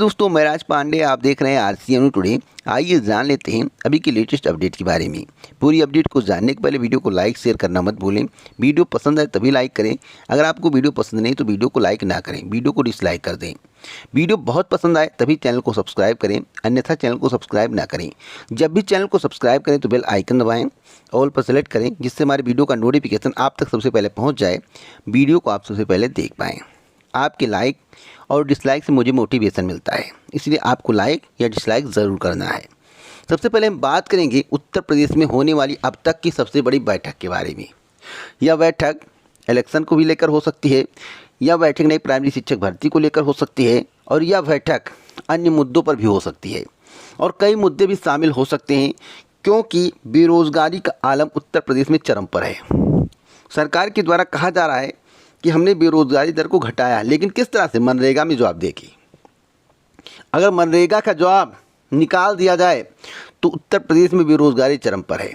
दोस्तों मैं राज पांडे, आप देख रहे हैं आरसीएम टुडे। आइए जान लेते हैं अभी की लेटेस्ट अपडेट के बारे में। पूरी अपडेट को जानने के पहले वीडियो को लाइक शेयर करना मत भूलें। वीडियो पसंद आए तभी लाइक करें। अगर आपको वीडियो पसंद नहीं तो वीडियो को लाइक ना करें, वीडियो को डिसलाइक कर दें। वीडियो बहुत पसंद आए तभी चैनल को सब्सक्राइब करें, अन्यथा चैनल को सब्सक्राइब ना करें। जब भी चैनल को सब्सक्राइब करें तो बेल आइकन दबाएँ, ऑल पर सेलेक्ट करें, जिससे हमारे वीडियो का नोटिफिकेशन आप तक सबसे पहले पहुँच जाए, वीडियो को आप सबसे पहले देख पाएँ। आपके लाइक और डिसलाइक से मुझे मोटिवेशन मिलता है, इसलिए आपको लाइक या डिसलाइक ज़रूर करना है। सबसे पहले हम बात करेंगे उत्तर प्रदेश में होने वाली अब तक की सबसे बड़ी बैठक के बारे में। यह बैठक इलेक्शन को भी लेकर हो सकती है, यह बैठक नई प्राइमरी शिक्षक भर्ती को लेकर हो सकती है, और यह बैठक अन्य मुद्दों पर भी हो सकती है, और कई मुद्दे भी शामिल हो सकते हैं, क्योंकि बेरोज़गारी का आलम उत्तर प्रदेश में चरम पर है। सरकार के द्वारा कहा जा रहा है कि हमने बेरोज़गारी दर को घटाया, लेकिन किस तरह से? मनरेगा में जवाब देगी। अगर मनरेगा का जवाब निकाल दिया जाए तो उत्तर प्रदेश में बेरोज़गारी चरम पर है,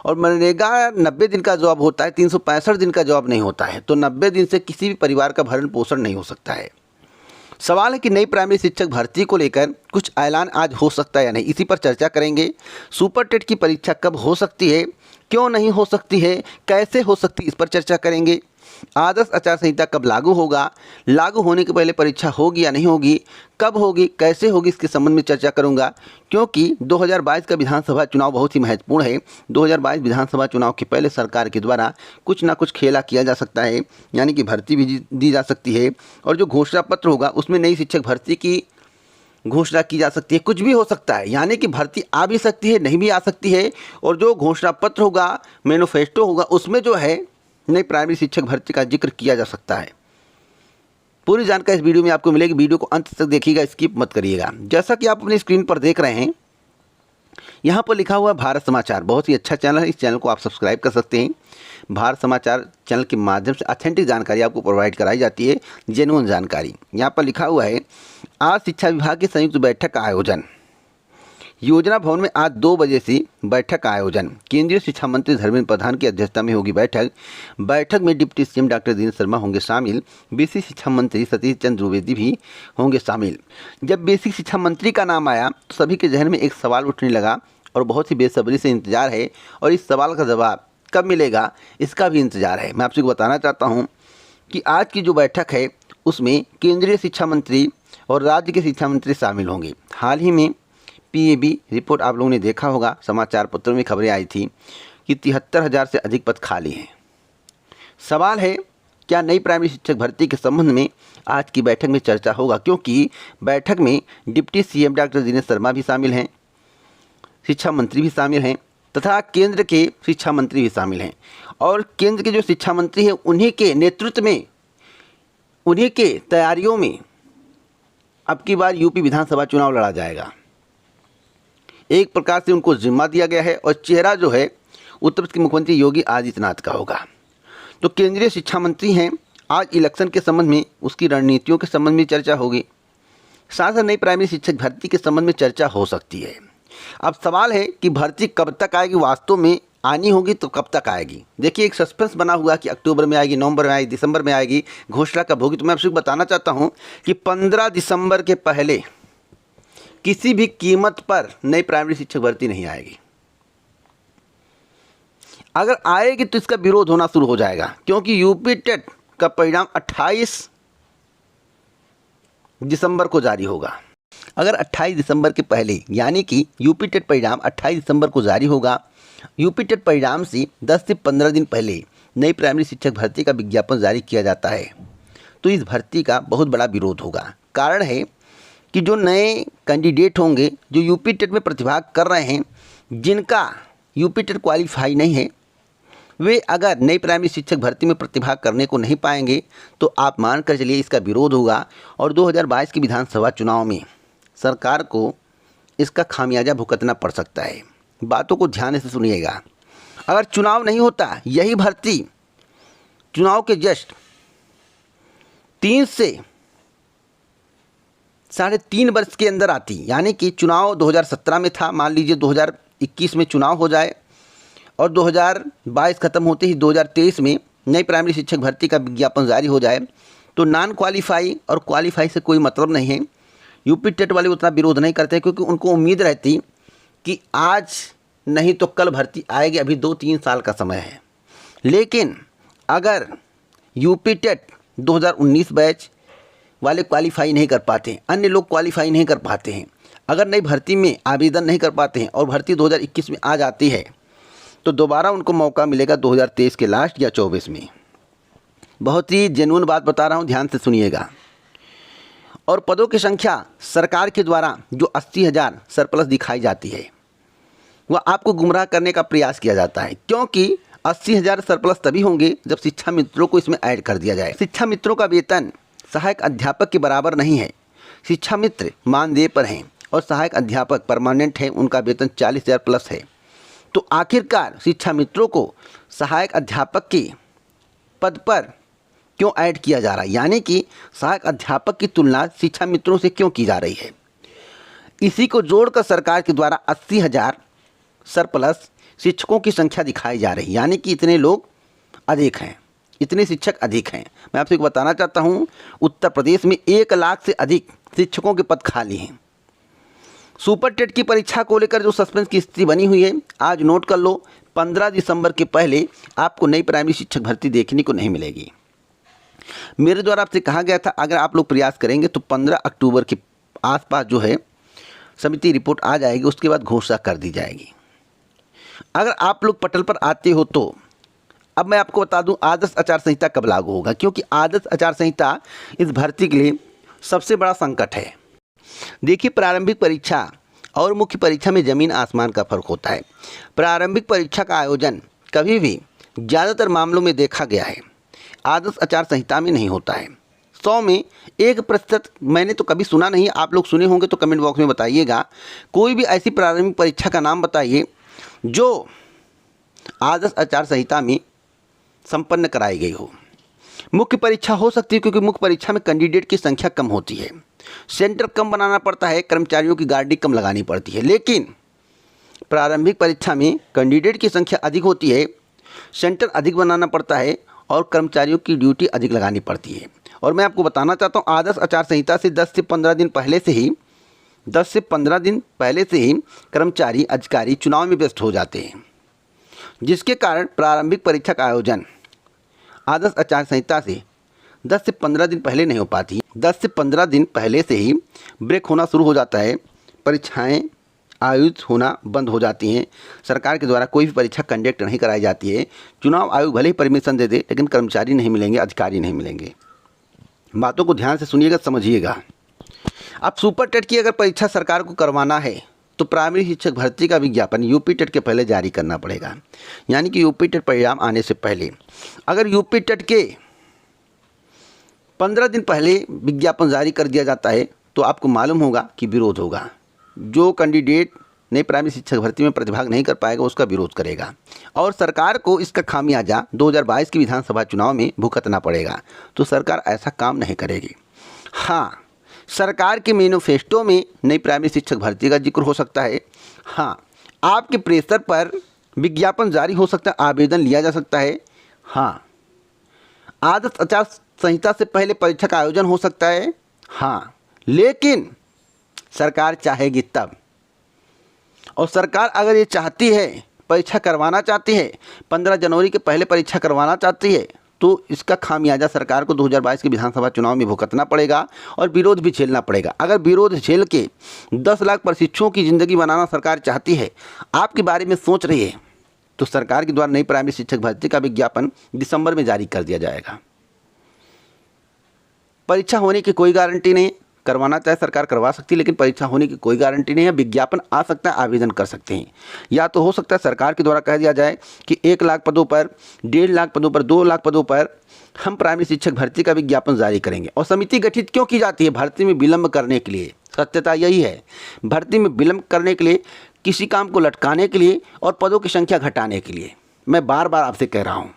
और मनरेगा 90 दिन का जवाब होता है, 365 दिन का जवाब नहीं होता है, तो 90 दिन से किसी भी परिवार का भरण पोषण नहीं हो सकता है। सवाल है कि नई प्राइमरी शिक्षक भर्ती को लेकर कुछ ऐलान आज हो सकता है या नहीं, इसी पर चर्चा करेंगे। सुपर टेट की परीक्षा कब हो सकती है, क्यों नहीं हो सकती है, कैसे हो सकती है, इस पर चर्चा करेंगे। आदर्श आचार संहिता कब लागू होगा, लागू होने के पहले परीक्षा होगी या नहीं होगी, कब होगी, कैसे होगी, इसके संबंध में चर्चा करूंगा, क्योंकि 2022 का विधानसभा चुनाव बहुत ही महत्वपूर्ण है। 2022 विधानसभा चुनाव के पहले सरकार के द्वारा कुछ ना कुछ खेला किया जा सकता है, यानी कि भर्ती भी दी जा सकती है, और जो घोषणा पत्र होगा उसमें नई शिक्षक भर्ती की घोषणा की जा सकती है। कुछ भी हो सकता है, यानी कि भर्ती आ भी सकती है, नहीं भी आ सकती है, और जो घोषणा पत्र होगा, मैनिफेस्टो होगा, उसमें जो है नई प्राइमरी शिक्षक भर्ती का जिक्र किया जा सकता है। पूरी जानकारी इस वीडियो में आपको मिलेगी, वीडियो को अंत तक देखिएगा, स्किप मत करिएगा। जैसा कि आप अपनी स्क्रीन पर देख रहे हैं, यहाँ पर लिखा हुआ है भारत समाचार। बहुत ही अच्छा चैनल है, इस चैनल को आप सब्सक्राइब कर सकते हैं। भारत समाचार चैनल के माध्यम से ऑथेंटिक जानकारी आपको प्रोवाइड कराई जाती है, जेन्युइन जानकारी। यहाँ पर लिखा हुआ है, आज शिक्षा विभाग की संयुक्त बैठक का आयोजन। योजना भवन में आज 2 बजे से बैठक का आयोजन। केंद्रीय शिक्षा मंत्री धर्मेंद्र प्रधान की अध्यक्षता में होगी बैठक। बैठक में deputy CM doctor Dinesh Sharma होंगे शामिल। बेसिक शिक्षा मंत्री सतीश चंद्र द्विवेदी भी होंगे शामिल। जब बेसिक शिक्षा मंत्री का नाम आया तो सभी के जहन में एक सवाल उठने लगा, और बहुत ही बेसब्री से इंतजार है, और इस सवाल का जवाब कब मिलेगा इसका भी इंतजार है। मैं आपसे बताना चाहता हूँ कि आज की जो बैठक है उसमें केंद्रीय शिक्षा मंत्री और राज्य के शिक्षा मंत्री शामिल होंगे। हाल ही में पीएबी रिपोर्ट आप लोगों ने देखा होगा, समाचार पत्रों में खबरें आई थी कि 73,000 से अधिक पद खाली हैं। सवाल है, क्या नई प्राइमरी शिक्षक भर्ती के संबंध में आज की बैठक में चर्चा होगा, क्योंकि बैठक में deputy CM doctor Dinesh Sharma भी शामिल हैं, शिक्षा मंत्री भी शामिल हैं, तथा केंद्र के शिक्षा मंत्री भी शामिल हैं, और केंद्र के जो शिक्षा मंत्री हैं उन्हीं के नेतृत्व में, उन्हीं के तैयारियों में अब की बार यूपी विधानसभा चुनाव लड़ा जाएगा। एक प्रकार से उनको जिम्मा दिया गया है, और चेहरा जो है उत्तर प्रदेश के मुख्यमंत्री योगी आदित्यनाथ का होगा। तो केंद्रीय शिक्षा मंत्री हैं, आज इलेक्शन के संबंध में, उसकी रणनीतियों के संबंध में चर्चा होगी। साथ ही नई प्राइमरी शिक्षक भर्ती के संबंध में चर्चा हो सकती है। अब सवाल है कि भर्ती कब तक आएगी, वास्तव में आनी होगी तो कब तक आएगी। देखिए, एक सस्पेंस बना हुआ कि अक्टूबर में आएगी, नवंबर में आएगी, दिसंबर में आएगी, घोषणा कब होगी। तो मैं आपसे बताना चाहता हूँ कि 15 दिसंबर के पहले किसी भी कीमत पर नई प्राइमरी शिक्षक भर्ती नहीं आएगी। अगर आएगी तो इसका विरोध होना शुरू हो जाएगा, क्योंकि यूपी टेट का परिणाम 28 दिसंबर को जारी होगा। अगर 28 दिसंबर के पहले, यानी कि यूपी टेट परिणाम 28 दिसंबर को जारी होगा, यूपी टेट परिणाम से 10 से 15 दिन पहले नई प्राइमरी शिक्षक भर्ती का विज्ञापन जारी किया जाता है, तो इस भर्ती का बहुत बड़ा विरोध होगा। कारण है कि जो नए कैंडिडेट होंगे, जो यूपी टेट में प्रतिभाग कर रहे हैं, जिनका यूपी टेट क्वालिफाई नहीं है, वे अगर नई प्राइमरी शिक्षक भर्ती में प्रतिभाग करने को नहीं पाएंगे तो आप मान कर चलिए इसका विरोध होगा, और 2022 के विधानसभा चुनाव में सरकार को इसका खामियाजा भुगतना पड़ सकता है। बातों को ध्यान से सुनिएगा। अगर चुनाव नहीं होता, यही भर्ती चुनाव के जस्ट 3 से 3.5 वर्ष के अंदर आती, यानी कि चुनाव 2017 में था, मान लीजिए 2021 में चुनाव हो जाए, और 2022 खत्म होते ही 2023 में नई प्राइमरी शिक्षक भर्ती का विज्ञापन जारी हो जाए, तो नॉन क्वालिफाई और क्वालिफाई से कोई मतलब नहीं है। यूपी टेट वाले उतना विरोध नहीं करते क्योंकि उनको उम्मीद रहती कि आज नहीं तो कल भर्ती आएगी, अभी 2-3 साल का समय है। लेकिन अगर यूपी टेट 2019 बैच वाले क्वालिफाई नहीं कर पाते हैं, अन्य लोग क्वालिफाई नहीं कर पाते हैं, अगर नई भर्ती में आवेदन नहीं कर पाते हैं और भर्ती 2021 में आ जाती है तो दोबारा उनको मौका मिलेगा 2023 के लास्ट या 24 में। बहुत ही जेन्युइन बात बता रहा हूँ, ध्यान से सुनिएगा। और पदों की संख्या सरकार के द्वारा जो 80,000 सरप्लस दिखाई जाती है वह आपको गुमराह करने का प्रयास किया जाता है, क्योंकि 80,000 सरप्लस तभी होंगे जब शिक्षा मित्रों को इसमें ऐड कर दिया जाए। शिक्षा मित्रों का वेतन सहायक अध्यापक के बराबर नहीं है। शिक्षा मित्र मानदेय पर हैं और सहायक अध्यापक परमानेंट है, उनका वेतन 40,000 प्लस है। तो आखिरकार शिक्षा मित्रों को सहायक अध्यापक के पद पर क्यों ऐड किया जा रहा है, यानी कि सहायक अध्यापक की तुलना शिक्षा मित्रों से क्यों की जा रही है? इसी को जोड़कर सरकार के द्वारा 80,000 सरप्लस शिक्षकों की संख्या दिखाई जा रही है, यानी कि इतने लोग अधिक हैं, इतने शिक्षक अधिक हैं। मैं आपसे बताना चाहता हूं, उत्तर प्रदेश में 1 लाख से अधिक शिक्षकों के पद खाली हैं। सुपर टेट की परीक्षा को लेकर जो सस्पेंस की स्थिति बनी हुई है, आज नोट कर लो, 15 दिसंबर के पहले आपको नई प्राइमरी शिक्षक भर्ती देखने को नहीं मिलेगी। मेरे द्वारा आपसे कहा गया था अगर आप लोग प्रयास करेंगे तो 15 अक्टूबर के आसपास जो है समिति रिपोर्ट आ जाएगी, उसके बाद घोषणा कर दी जाएगी। अगर आप लोग पटल पर आते हो तो अब मैं आपको बता दूं आदर्श आचार संहिता कब लागू होगा, क्योंकि आदर्श आचार संहिता इस भर्ती के लिए सबसे बड़ा संकट है। देखिए, प्रारंभिक परीक्षा और मुख्य परीक्षा में ज़मीन आसमान का फर्क होता है। प्रारंभिक परीक्षा का आयोजन कभी भी ज़्यादातर मामलों में देखा गया है आदर्श आचार संहिता में नहीं होता है। 100 में 1% मैंने तो कभी सुना नहीं, आप लोग सुने होंगे तो कमेंट बॉक्स में बताइएगा। कोई भी ऐसी प्रारंभिक परीक्षा का नाम बताइए जो आदर्श आचार संहिता में संपन्न कराई गई हो। मुख्य परीक्षा हो सकती है क्योंकि मुख्य परीक्षा में कैंडिडेट की संख्या कम होती है, सेंटर कम बनाना पड़ता है, कर्मचारियों की गार्डी कम लगानी पड़ती है। लेकिन प्रारंभिक परीक्षा में कैंडिडेट की संख्या अधिक होती है, सेंटर अधिक बनाना पड़ता है और कर्मचारियों की ड्यूटी अधिक लगानी पड़ती है। और मैं आपको बताना चाहता हूँ आदर्श आचार संहिता से 10 से 15 दिन पहले से ही कर्मचारी अधिकारी चुनाव में व्यस्त हो जाते हैं, जिसके कारण प्रारंभिक परीक्षा का आयोजन आदर्श आचार संहिता से 10 से 15 दिन पहले नहीं हो पाती। 10 से 15 दिन पहले से ही ब्रेक होना शुरू हो जाता है, परीक्षाएं आयोजित होना बंद हो जाती हैं, सरकार के द्वारा कोई भी परीक्षा कंडक्ट नहीं कराई जाती है। चुनाव आयोग भले ही परमिशन दे दे लेकिन कर्मचारी नहीं मिलेंगे, अधिकारी नहीं मिलेंगे। बातों को ध्यान से सुनिएगा, समझिएगा। अब सुपर टेट की अगर परीक्षा सरकार को करवाना है तो प्राइमरी शिक्षक भर्ती का विज्ञापन यूपी टेट के पहले जारी करना पड़ेगा, यानी कि यूपी टेट परिणाम आने से पहले। अगर यूपी टेट के 15 दिन पहले विज्ञापन जारी कर दिया जाता है तो आपको मालूम होगा कि विरोध होगा। जो कैंडिडेट नई प्राइमरी शिक्षक भर्ती में प्रतिभाग नहीं कर पाएगा उसका विरोध करेगा और सरकार को इसका खामियाजा 2022 की विधानसभा चुनाव में भुगतना पड़ेगा। तो सरकार ऐसा काम नहीं करेगी। हाँ, सरकार के मैनिफेस्टो में नई प्राइमरी शिक्षक भर्ती का जिक्र हो सकता है। हाँ, आपके प्रेशर पर विज्ञापन जारी हो सकता है, आवेदन लिया जा सकता है। हाँ, आदर्श आचार संहिता से पहले परीक्षा का आयोजन हो सकता है। हाँ, लेकिन सरकार चाहेगी तब। और सरकार अगर ये चाहती है, परीक्षा करवाना चाहती है, 15 जनवरी के पहले परीक्षा करवाना चाहती है तो इसका खामियाजा सरकार को 2022 के विधानसभा चुनाव में भुगतना पड़ेगा और विरोध भी झेलना पड़ेगा। अगर विरोध झेल के 10 लाख प्रशिक्षुओं की ज़िंदगी बनाना सरकार चाहती है, आपके बारे में सोच रही है, तो सरकार के द्वारा नई प्राइमरी शिक्षक भर्ती का विज्ञापन दिसंबर में जारी कर दिया जाएगा। परीक्षा होने की कोई गारंटी नहीं, करवाना चाहे सरकार करवा सकती है, लेकिन परीक्षा होने की कोई गारंटी नहीं है। विज्ञापन आ सकता है, आवेदन कर सकते हैं। या तो हो सकता है सरकार के द्वारा कह दिया जाए कि 1 लाख पदों पर, 1.5 लाख पदों पर, 2 लाख पदों पर हम प्राइमरी शिक्षक भर्ती का विज्ञापन जारी करेंगे। और समिति गठित क्यों की जाती है? भर्ती में विलंब करने के लिए। सत्यता यही है, भर्ती में विलंब करने के लिए, किसी काम को लटकाने के लिए और पदों की संख्या घटाने के लिए। मैं बार बार आपसे कह रहा हूँ।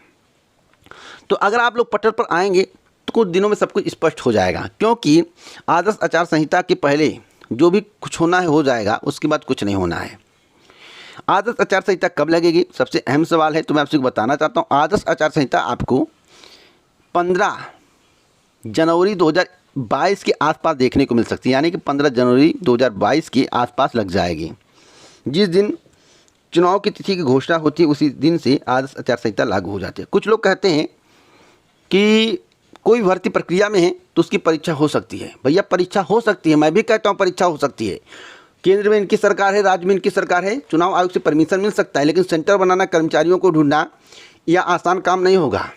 तो अगर आप लोग पटल पर आएंगे तो कुछ दिनों में सब कुछ स्पष्ट हो जाएगा, क्योंकि आदर्श आचार संहिता के पहले जो भी कुछ होना है हो जाएगा, उसके बाद कुछ नहीं होना है। आदर्श आचार संहिता कब लगेगी, सबसे अहम सवाल है। तो मैं आपसे बताना चाहता हूँ, आदर्श आचार संहिता आपको 15 जनवरी 22 के आसपास देखने को मिल सकती है, यानी कि 15 जनवरी 2022 के आसपास लग जाएगी। जिस दिन चुनाव की तिथि की घोषणा होती है उसी दिन से आदर्श आचार संहिता लागू हो जाती है। कुछ लोग कहते हैं कि कोई भर्ती प्रक्रिया में है तो उसकी परीक्षा हो सकती है। भैया परीक्षा हो सकती है, मैं भी कहता हूँ परीक्षा हो सकती है। केंद्र में इनकी सरकार है, राज्य में इनकी सरकार है, चुनाव आयोग से परमिशन मिल सकता है, लेकिन सेंटर बनाना, कर्मचारियों को ढूंढना यह आसान काम नहीं होगा,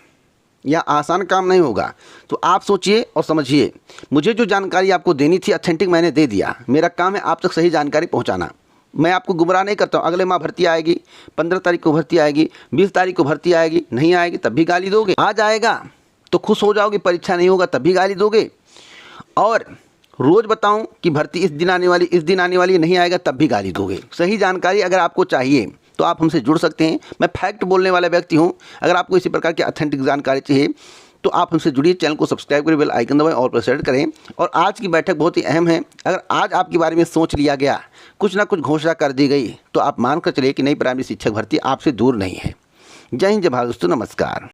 यह आसान काम नहीं होगा। तो आप सोचिए और समझिए। मुझे जो जानकारी आपको देनी थी ऑथेंटिक मैंने दे दिया। मेरा काम है आप तक सही जानकारी पहुंचाना। मैं आपको गुमराह नहीं करता हूं। अगले माह भर्ती आएगी, 15 तारीख को भर्ती आएगी, 20 तारीख को भर्ती आएगी, नहीं आएगी तब भी गाली दोगे। आ जाएगा तो खुश हो जाओगे, परीक्षा नहीं होगा तब भी गाली दोगे। और रोज़ बताऊं कि भर्ती इस दिन आने वाली, इस दिन आने वाली, नहीं आएगा तब भी गाली दोगे। सही जानकारी अगर आपको चाहिए तो आप हमसे जुड़ सकते हैं। मैं फैक्ट बोलने वाला व्यक्ति हूं। अगर आपको इसी प्रकार की ऑथेंटिक जानकारी चाहिए तो आप हमसे जुड़िए, चैनल को सब्सक्राइब करें, बेल आइकन दबाएं और प्रेस करें। और आज की बैठक बहुत ही अहम है। अगर आज आपके बारे में सोच लिया गया, कुछ ना कुछ घोषणा कर दी गई, तो आप मानकर चलिए कि नई प्राइमरी शिक्षक भर्ती आपसे दूर नहीं है। जय हिंद, जय भारत दोस्तों, नमस्कार।